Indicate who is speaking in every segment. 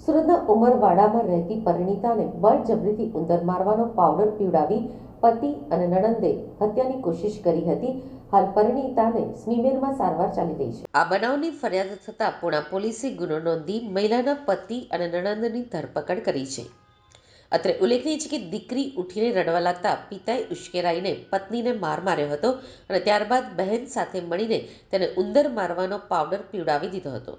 Speaker 1: સુરતના ઉમરવાડામાં રહેતી પરિણીતાને બળજબરીથી ઉંદર મારવાનો પાવડર પીવડાવી પતિ અને નણંદે હત્યાની કોશિશ કરી હતી. હાલ પરિણીતાને સ્મીમેરમાં સારવાર ચાલી રહી છે. આ બનાવની ફરિયાદ થતાં પુણા પોલીસે ગુનો નોંધી મહિલાના પતિ અને નણંદની ધરપકડ કરી છે. અત્રે ઉલ્લેખનીય છે કે દીકરી ઉઠીને રડવા લાગતા પિતાએ ઉશ્કેરાઈને પત્નીને માર માર્યો હતો અને ત્યારબાદ બહેન સાથે મળીને તેને ઉંદર મારવાનો પાવડર પીવડાવી દીધો હતો.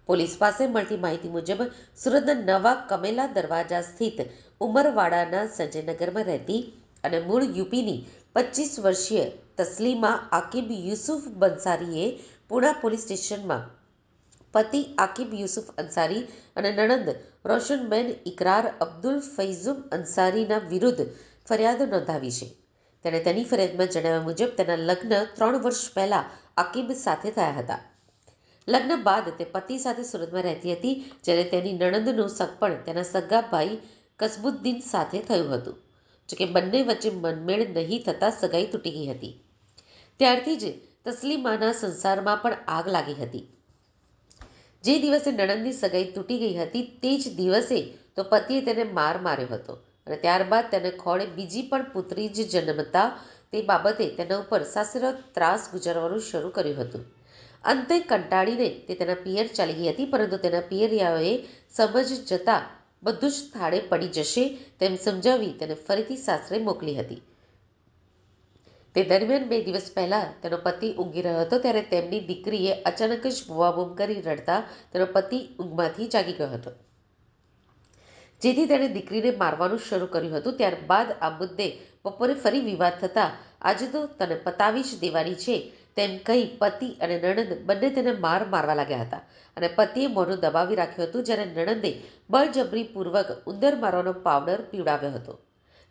Speaker 1: પોલીસ પાસે મળતી માહિતી મુજબ સુરતના નવા કમેલા દરવાજા સ્થિત ઉમરવાડાના સંજયનગરમાં રહેતી અને મૂળ યુપીની 25 વર્ષીય તસ્લીમા આકિબ યુસુફ બંસારીએ પુણા પોલીસ સ્ટેશનમાં પતિ આકિબ યુસુફ અંસારી અને નણંદ રોશનબેન ઇકરાર અબ્દુલ ફૈઝુમ અંસારીના વિરુદ્ધ ફરિયાદ નોંધાવી છે. તેણે તેની ફરિયાદમાં જણાવ્યા મુજબ તેના લગ્ન 3 વર્ષ પહેલા આકિબ સાથે થયા હતા. લગ્ન બાદ તે પતિ સાથે સુરતમાં રહેતી હતી, જ્યારે તેની નણંદનું સગપણ તેના સગા ભાઈ કસબુદ્દીન સાથે થયું હતું. જોકે બંને વચ્ચે મનમેળ નહીં થતાં સગાઈ તૂટી ગઈ હતી. ત્યારથી જ તસ્લીમાના સંસારમાં પણ આગ લાગી હતી. જે દિવસે નણંદની સગાઈ તૂટી ગઈ હતી તે જ દિવસે તો પતિએ તેને માર માર્યો હતો અને ત્યારબાદ તેને ખોળે બીજી પણ પુત્રી જ જન્મતા તે બાબતે તેના ઉપર સાસરીનો ત્રાસ ગુજારવાનું શરૂ કર્યું હતું. અંતે કંટાળીને તે તેના પિયર ચાલી ગઈ હતી, પરંતુ તેના પિયરિયાઓએ સમજ જતાં બધું જ થાળે પડી જશે તેમ સમજાવી તેને ફરીથી સાસરે મોકલી હતી. તે દરમિયાન 2 દિવસ પહેલા તેનો પતિ ઊંઘી રહ્યો હતો ત્યારે તેમની દીકરીએ અચાનક જ બૂમાબૂમ કરી રડતા તેનો પતિ ઊંઘમાંથી જાગી ગયો હતો, જેથી તેણે દીકરીને મારવાનું શરૂ કર્યું હતું. ત્યારબાદ આ મુદ્દે બપોરે ફરી વિવાદ થતાં આજે તો તને પતાવી જ દેવાની છે તેમ કહી પતિ અને નણંદ બંને તેને મારવા લાગ્યા હતા અને પતિએ મોઢું દબાવી રાખ્યું હતું, જ્યારે નણંદે બળજબરીપૂર્વક ઉંદર મારવાનો પાવડર પીવડાવ્યો હતો.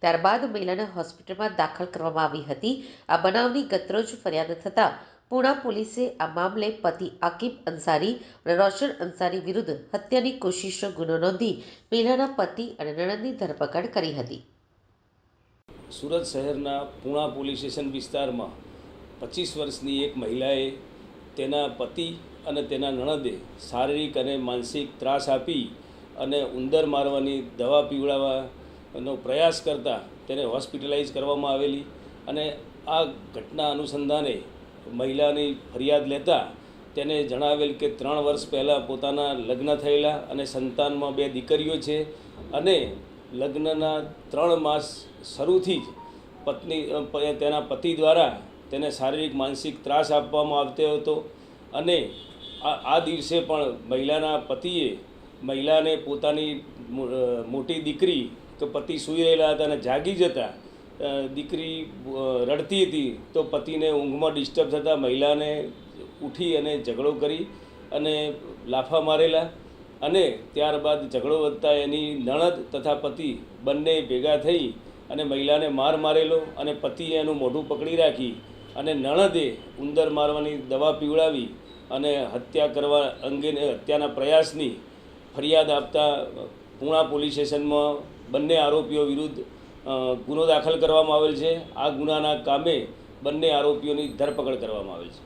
Speaker 1: ત્યારબાદ મહિલાને હોસ્પિટલમાં દાખલ કરવામાં આવી હતી. આ બનાવની ગતરોજ ફરિયાદ થતાં પુણા પોલીસે આ મામલે પતિ આકિબ અંસારી અને રોશન અંસારી વિરુદ્ધ હત્યાની કોશિશનો ગુનો નોંધી મહિલાના પતિ અને નણંદની ધરપકડ કરી હતી.
Speaker 2: સુરત શહેરના પુણા પોલીસ સ્ટેશન વિસ્તારમાં 25 વર્ષની એક મહિલાએ તેના પતિ અને તેના નણંદે શારીરિક અને માનસિક ત્રાસ આપી અને ઉંદર મારવાની દવા પીવડાવવાનો પ્રયાસ કરતા તેને હોસ્પિટલાઇઝ કરવામાં આવેલી અને આ ઘટના અનુસંધાને મહિલાની ફરિયાદ લેતા તેને જણાવેલ કે 3 વર્ષ પહેલાં પોતાના લગ્ન થયેલા અને સંતાનમાં 2 દીકરીઓ છે અને લગ્નના 3 માસ શરૂથી જ તેના પતિ દ્વારા તેને શારીરિક માનસિક ત્રાસ આપવામાં આવતો હતો અને આ દિવસે પણ મહિલાના પતિએ મહિલાને પોતાની મોટી દીકરી કે પતિ સૂઈ રહેલા હતા અને જાગી જતા દીકરી રડતી હતી તો પતિને ઊંઘમાં ડિસ્ટર્બ થતાં મહિલાને ઉઠી અને ઝઘડો કરી અને લાફા મારેલા અને ત્યારબાદ ઝઘડો વધતા એની નણંદ તથા પતિ બંને ભેગા થઈ અને મહિલાને મારેલો અને પતિએ એનું મોઢું પકડી રાખી અને નણંદે ઉંદર મારવાની દવા પીવડાવી અને હત્યા કરવા અંગેને હત્યાના પ્રયાસની ફરિયાદ આપતા પુણા પોલીસ સ્ટેશનમાં બંને આરોપીઓ વિરુદ્ધ ગુનો દાખલ કરવામાં આવેલ છે. આ ગુનાના કામે બંને આરોપીઓની ધરપકડ કરવામાં આવેલ છે.